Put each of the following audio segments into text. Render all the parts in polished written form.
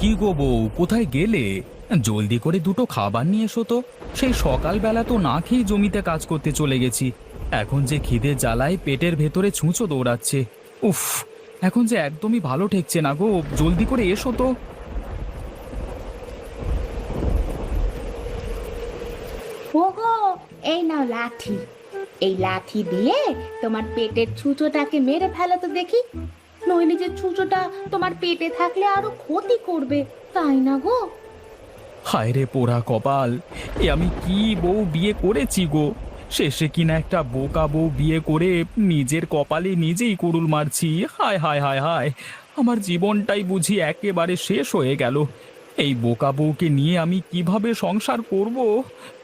কি গো বউ, কোথায় গেলে? জলদি করে দুটো খাবার নিয়ে এসো তো। সেই সকালবেলা তো না খেয়ে জমিতে কাজ করতে চলে গেছি। এখন যে খিদে জ্বালায় পেটের ভেতরে ছুঁচো দৌড়াচ্ছে। উফ, এখন যে একদমই ভালো ঠেকছে না গো, জলদি করে এসো তো। ওগো, এই নাও লাঠি। এই লাঠি দিয়ে তোমার পেটের ছুঁচোটাকে মেরে ফেলো তো দেখি। নইলে যে ছুঁচোটা তোমার পেটে থাকলে আরো ক্ষতি করবে, তাই না গো? হায় রে পোড়া কপাল, এ আমি কি বউ বিয়ে করেছি গো! শেষে কিনা একটা বোকা বউ বিয়ে করে নিজের কপালে নিজেই কুড়ুল মারছি। হায় হায় হায় হায়, আমার জীবনটাই বুঝি একেবারে শেষ হয়ে গেল। এই বোকা বউকে নিয়ে আমি কিভাবে সংসার করব,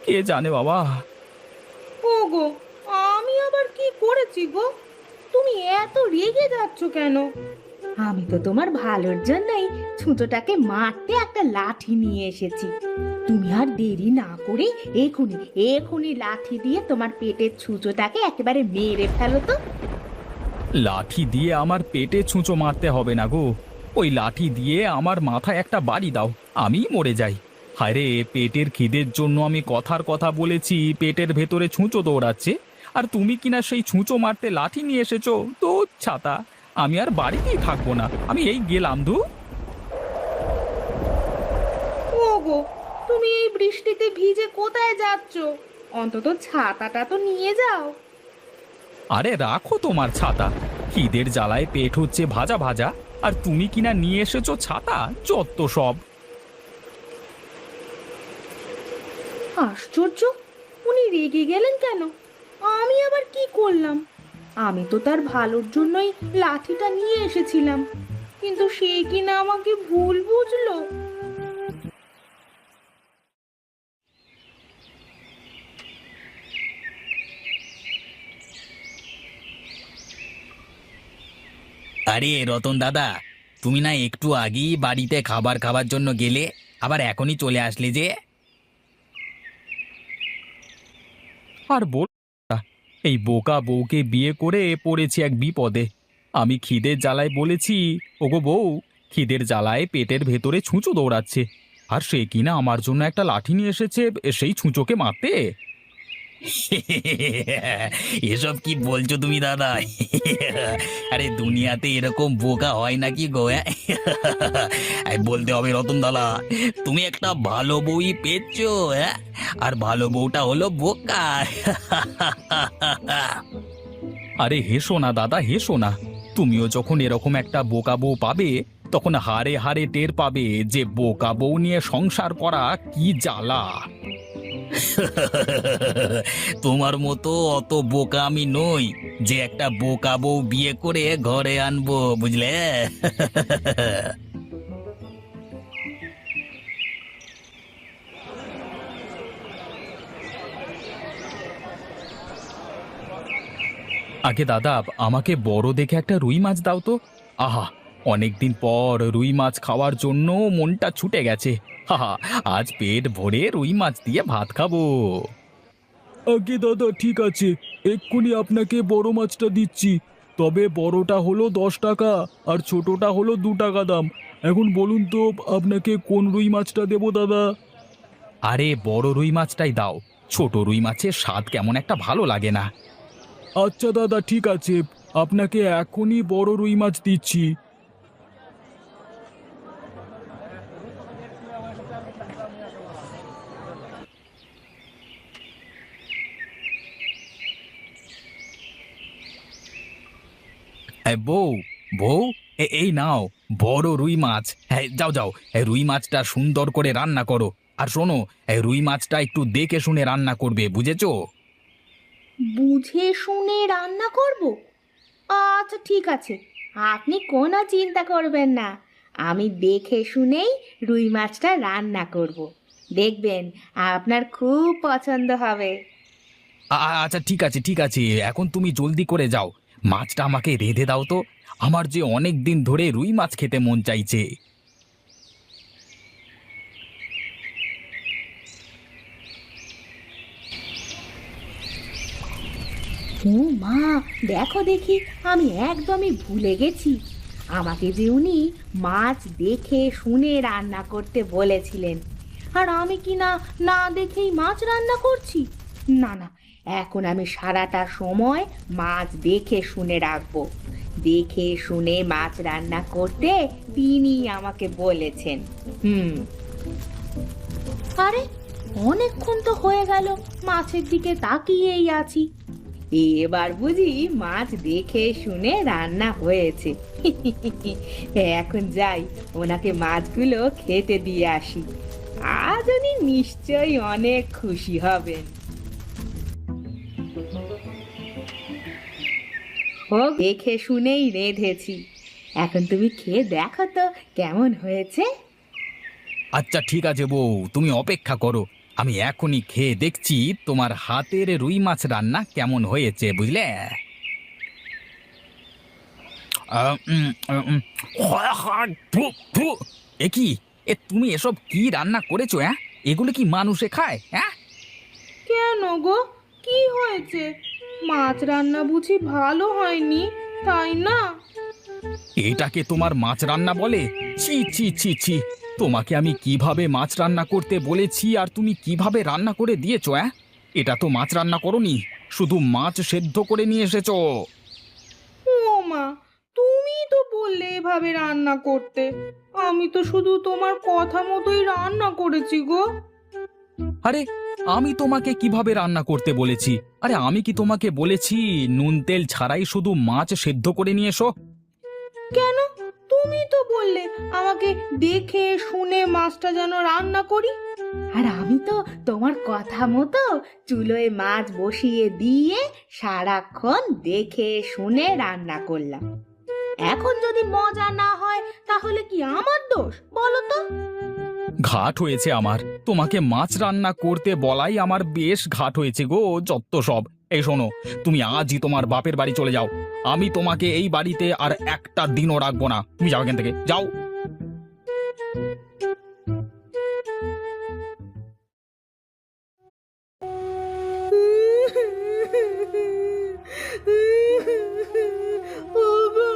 কে জানে বাবা। ওগো, আমি আবার কি করেছি গো? তুমি এত রেগে যাচ্ছ কেন? আমি তো তোমার ভালোর জন্যই ছুঁচোটাকে মারতে একটা লাঠি নিয়ে এসেছি। তুমি আর দেরি না করে এখুনি এখুনি লাঠি দিয়ে তোমার পেটের ছুঁচোটাকে একেবারে মেরে ফেলো তো। লাঠি দিয়ে আমার পেটে ছুঁচো মারতে হবে না গো, ওই লাঠি দিয়ে আমার মাথায় একটা বাড়ি দাও, আমি মরে যাই। হায় রে, পেটের খিদের জন্য আমি কথার কথা বলেছি, পেটের ভেতরে ছুঁচো দৌড়াচ্ছে, আর তুমি কিনা সেই ছুঁচো মারতে লাঠি নিয়ে এসেছো তো। ছাতা, আমি আর বাড়িতেই থাকবো না, আমি এই গেলাম ধু। ওগো, তুমি এই বৃষ্টিতে ভিজে কোথায় যাচ্ছ? অন্তত ছাতাটা তো নিয়ে যাও। আরে রাখো তোমার ছাতা, খিদের জ্বালায় পেট হচ্ছে ভাজা ভাজা, আর তুমি কিনা নিয়ে এসেছো ছাতা, যত সব। আশ্চর্য, উনি রেগে গেলেন কেন? আমি আবার কি করলাম? আমি তো তার ভালোর জন্যই লাঠিটা নিয়ে এসেছিলাম, কিন্তু সে কিনা আমাকে ভুল বুঝলো। আরে রতন দাদা, তুমি না একটু আগেই বাড়িতে খাবার খাবার জন্য গেলে, আবার এখনই চলে আসলে যে? আর বল না, এই বোকা বউকে বিয়ে করে পড়েছি এক বিপদে। আমি খিদের জ্বালায় বলেছি, ওগো বউ, খিদের জ্বালায় পেটের ভেতরে ছুঁচো দৌড়াচ্ছে, আর সে কিনা আমার জন্য একটা লাঠি নিয়ে এসেছে সেই ছুঁচোকে মারতে। এসব কি বলছো তুমি দাদা? আরে দুনিয়াতে এরকম বোকা হয় নাকি গো? বলতে হবে রতন দাদা, তুমি একটা ভালো বউই পেয়েছো, হ্যাঁ? আর ভালো বউটা হলো বোকা। আরে হেসো না দাদা, হেসো না। তুমিও যখন এরকম একটা বোকা বউ পাবে, তখন হারে হারে টের পাবে যে বোকা বউ নিয়ে সংসার করা কি জ্বালা। তোমার মতো অত বোকা আমি নই যে একটা বোকা বউ বিয়ে করে ঘরে আনবো, বুঝলে? আগে দাদা, আমাকে বড় দেখে একটা রুই মাছ দাও তো। আহা, অনেকদিন পর রুই মাছ খাওয়ার জন্য মনটা ছুটে গেছে। হাহা, আজ পেট ভরে রুই মাছ দিয়ে ভাত খাবো। আগে দাদা, ঠিক আছে, এক্ষুনি আপনাকে বড় মাছটা দিচ্ছি। তবে বড়টা হলো 10 টাকা আর ছোটটা হলো 2 টাকা দাম। এখন বলুন তো আপনাকে কোন রুই মাছটা দেবো দাদা? আরে বড় রুই মাছটাই দাও, ছোট রুই মাছের স্বাদ কেমন একটা ভালো লাগে না। আচ্ছা দাদা, ঠিক আছে, আপনাকে এখনই বড় রুই মাছ দিচ্ছি। বউ, বউ, এই নাও বড় রুই মাছ। হ্যাঁ, যাও যাও, রুই মাছটা সুন্দর করে রান্না করো। আর শোনো, রুই মাছটা একটু দেখে শুনে রান্না করবে, বুঝেছো? বুঝে শুনে রান্না করব? আচ্ছা ঠিক আছে, আপনি কোনো চিন্তা করবেন না। আমি দেখে শুনেই রুই মাছটা রান্না করব। দেখবেন আপনার খুব পছন্দ হবে। আচ্ছা ঠিক আছে, ঠিক আছে, এখন তুমি জলদি করে যাও, মাছটা আমাকে রেঁধে দাও তো। আমার যে অনেক দিন ধরে রুই মাছ খেতে মন চাইছে। ও মা, দেখো দেখি, আমি একদমই ভুলে গেছি। আমাকে যে উনি মাছ দেখে শুনে রান্না করতে বলেছিলেন, আর আমি কি না না দেখেই মাছ রান্না করছি? না না, এখন আমি সারাটা সময় মাছ দেখে শুনে রাখবো। দেখে শুনে মাছ রান্না করতে তিনি আমাকে বলেছেন। আরে, অনেকক্ষণ তো হয়ে গেল মাছের দিকে তাকিয়েই আছি। এবার বুঝি মাছ দেখে শুনে রান্না হয়েছে। এখন যাই, ওনাকে মাছগুলো খেতে দিয়ে আসি। আজ উনি নিশ্চয়ই অনেক খুশি হবেন। ও দেখে শুনেই রেঁধেছি, এখন তুমি খেয়ে দেখো তো কেমন হয়েছে। আচ্ছা ঠিক আছে বউ, তুমি অপেক্ষা করো। আমি এখনই খেয়ে দেখছি তোমার হাতের রুই মাছ রান্না কেমন হয়েছে, বুঝলে? ফু, ফু। এ কি, তুমি এসব কি রান্না করেছো? হ্যাঁ, এগুলো কি মানুষে খায়? হ্যাঁ, কেন গো, কি হয়েছে? মাছ রান্না বুঝি ভালো হয়নি, তাই না? এটাকে তোমার মাছ রান্না বলে? ছি ছি ছি ছি! তোমাকে আমি কিভাবে মাছ রান্না করতে বলেছি আর তুমি কিভাবে রান্না করে দিয়েছো? হ্যাঁ, এটা তো মাছ রান্না করনি, শুধু মাছ সেদ্ধ করে নিয়ে এসেছো। ও মা, তুমি তো বললে এভাবে রান্না করতে। আমি তো শুধু তোমার কথা মতোই রান্না করেছি গো। আরে, আমি তোমাকে কিভাবে রান্না করতে বলেছি? আরে, আমি কি তোমাকে বলেছি নুন তেল ছাড়াই শুধু মাছ সেদ্ধ করে নিয়ে এসো? কেন? তুমি তো বললে আমাকে দেখে শুনে মাছটা যেন রান্না করি। আর আমি তো তোমার কথা মতো চুলোয় মাছ বসিয়ে দিয়ে সারাক্ষণ দেখে শুনে রান্না করলাম। এখন যদি মজা না হয় তাহলে কি আমার দোষ বলো তো? ঘাট হয়েছে আমার, তোমাকে মাছ রান্না করতে বলাই আমার বেশ ঘাট হয়েছে গো, যত সব। এই শোনো, তুমি আজই তোমার বাপের বাড়ি চলে যাও। আমি তোমাকে এই বাড়িতে আর একটা দিনও রাখবো না। তুমি যাও এখান থেকে, যাও। ওগো,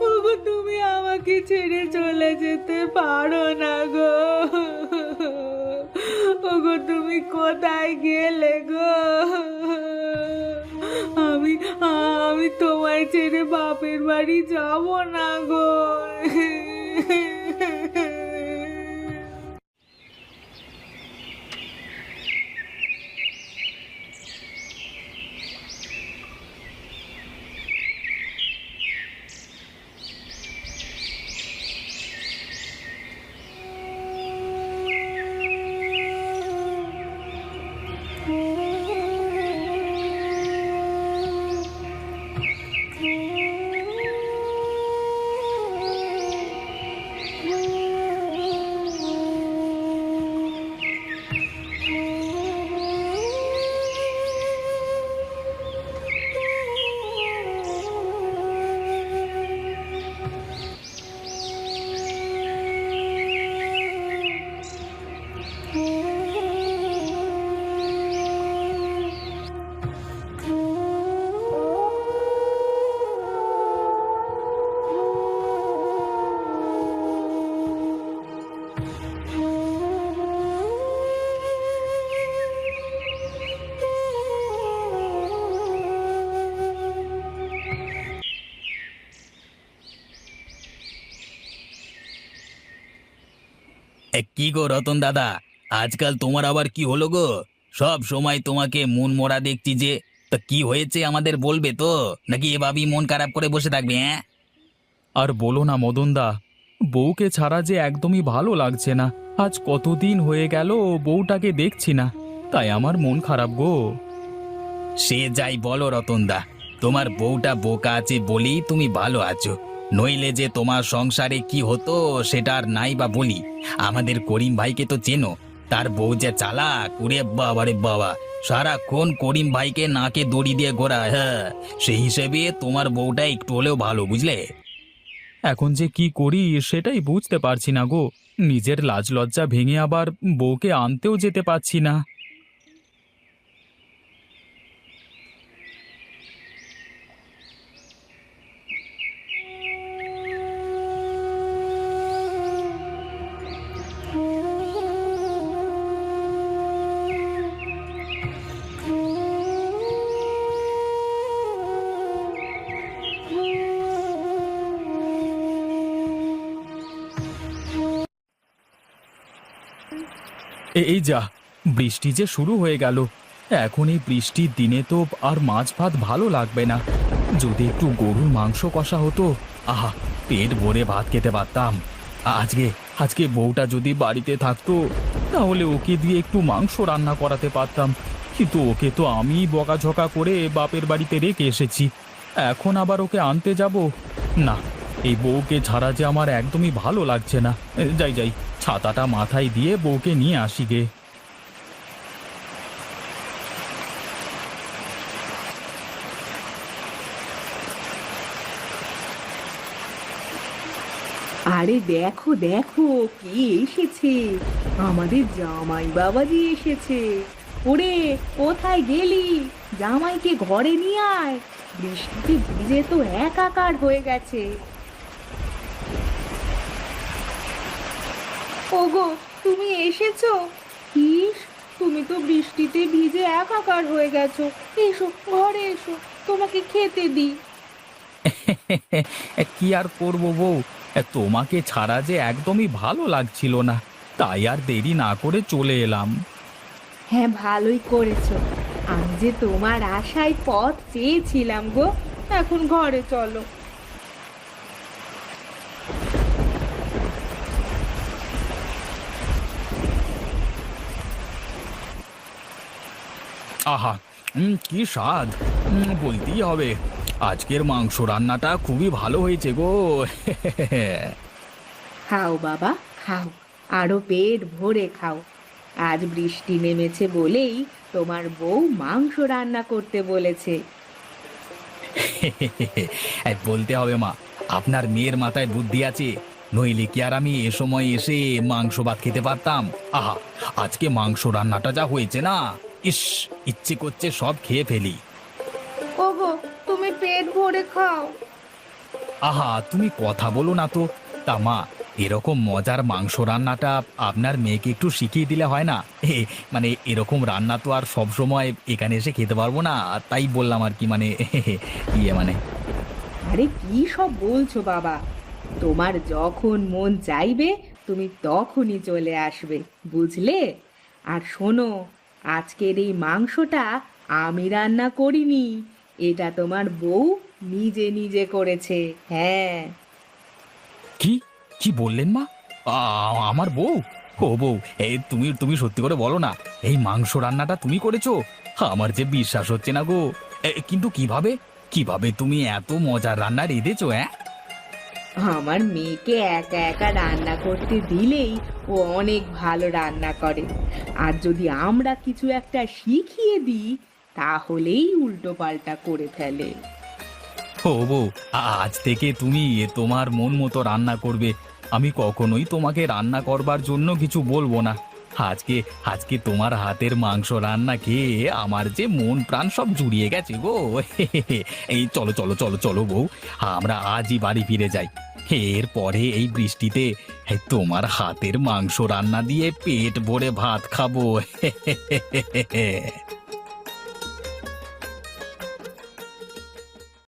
ওগো, তুমি আমাকে ছেড়ে চলে যেতে পারো না গো। ওগো, তুমি কোথায় গেলে গো? আমি আমি তোমায় ছেড়ে বাপের বাড়ি যাব না গো। কি গো রতন দাদা, আজকাল তোমার আবার কি হলো গো? সব সময় তোমাকে মন মরা দেখছি যে। তা কি হয়েছে আমাদের বলবে তো, নাকি এভাবেই মন খারাপ করে বসে থাকবে? হ্যাঁ, আর বলো না মদনদা, বউকে ছাড়া যে একদমই ভালো লাগছে না। আজ কতদিন হয়ে গেল বউটাকে দেখছি না, তাই আমার মন খারাপ গো। সে যাই বলো রতনদা, তোমার বউটা বোকা আছে বলেই তুমি ভালো আছো। নইলে যে তোমার সংসারে কি হতো সেটা আর নাই বা বলি। আমাদের করিম ভাইকে তো চেনো, তার বউ যে চালাক, উরে বাবা রে বাবা, সারাক্ষণ করিম ভাইকে নাকে দড়ি দিয়ে ঘোরায়। হ্যাঁ, সেই হিসেবে তোমার বউটা একটু হলেও ভালো, বুঝলে? এখন যে কি করি সেটাই বুঝতে পারছি না গো। নিজের লাজ লজ্জা ভেঙে আবার বউকে আনতেও যেতে পারছি না। এই যা, বৃষ্টি যে শুরু হয়ে গেল। এখন এই বৃষ্টির দিনে তো আর মাছ ভাত ভালো লাগবে না। যদি একটু গরুর মাংস কষা হতো, আহা, পেট ভরে ভাত খেতে পারতাম। আজকে আজকে বউটা যদি বাড়িতে থাকতো, তাহলে ওকে দিয়ে একটু মাংস রান্না করাতে পারতাম। কিন্তু ওকে তো আমি বকাঝকা করে বাপের বাড়িতে রেখে এসেছি। এখন আবার ওকে আনতে যাব? না, এই বউকে ছাড়া যে আমার একদমই ভালো লাগছে না। যাই যাই, ছাতাটা মাথায় দিয়ে বউকে নিয়ে আসি গে। আরে দেখো দেখো, কে এসেছে! আমাদের জামাই বাবাজি এসেছে। ওরে, কোথায় গেলি? জামাইকে ঘরে নিয়ে আয়, বৃষ্টিতে ভিজে তো একাকার হয়ে গেছে। ওগো, তুমি এসেছো? ইস, তুমি তো বৃষ্টিতে ভিজে একাকার হয়ে গেছো। এসো, ঘরে এসো, তোমাকে খেতে দিই। কি আর করব বউ, তোমাকে ছাড়া যে একদমই ভালো লাগছিল না, তাই আর দেরি না করে চলে এলাম। হ্যাঁ, ভালোই করেছো। আমি যে তোমার আশায় পথ চেয়েছিলাম গো। এখন ঘরে চলো। আহা, কি স্বাদ! বলতেই হবে, আজকের মাংস রান্নাটা খুবই ভালো হয়েছে গো। খাও বাবা, খাও, আরো পেট ভরে খাও। আজ বৃষ্টি নেমেছে বলেই তোমার বউ মাংস রান্না করতে বলেছে। বলতে হবে মা, আপনার মেয়ের মাথায় বুদ্ধি আছে। নইলে কি আর আমি এ সময় এসে মাংস ভাত খেতে পারতাম? আহা, আজকে মাংস রান্নাটা যা হয়েছে না, ইস, ইচ্ছে করছে সব খেয়ে ফেলি। ওগো, তুমি পেট ভরে খাও। আহা, তুমি কথা বলো না তো। তা মা, এরকম মজার মাংস রান্নাটা আপনার মেয়েকে একটু শিখিয়ে দিলে হয় না? মানে এরকম রান্না তো আর সব সময় এখানে এসে খেতে পারবো না, তাই বললাম আর কি, মানে মানে। আরে কি সব বলছো বাবা! তোমার যখন মন চাইবে তুমি তখনই চলে আসবে, বুঝলে? আর শোনো, আজকের এই মাংসটা আমি রান্না করিনি, এটা তোমার বউ নিজে নিজে করেছে। হ্যাঁ। কি কি বললেন মা? আমার বউ? ও বউ, এই তুমি তুমি সত্যি করে বলো না, এই মাংস রান্নাটা তুমি করেছো? আমার যে বিশ্বাস হচ্ছে না গো। কিন্তু কিভাবে কিভাবে তুমি এত মজার রান্না রেঁধেছো? হ্যাঁ, আমার মেয়েকে একা একা রান্না করতে দিলেই ও অনেক ভালো রান্না করে। আর যদি আমরা কিছু একটা শিখিয়ে দিই, তাহলেই উল্টো পাল্টা করে ফেলে। ও বউ, আজ থেকে তুমি তোমার মন মতো রান্না করবে। আমি কখনোই তোমাকে রান্না করবার জন্য কিছু বলবো না। আজকে আজকে তোমার হাতের মাংস রান্না খেয়ে আমার যে মন প্রাণ সব জুড়িয়ে গেছে গো। এই চলো চলো চলো চলো বউ, আমরা আজই বাড়ি ফিরে যাই। এরপরে এই বৃষ্টিতে তোমার হাতের মাংস রান্না দিয়ে পেট ভরে ভাত খাবো।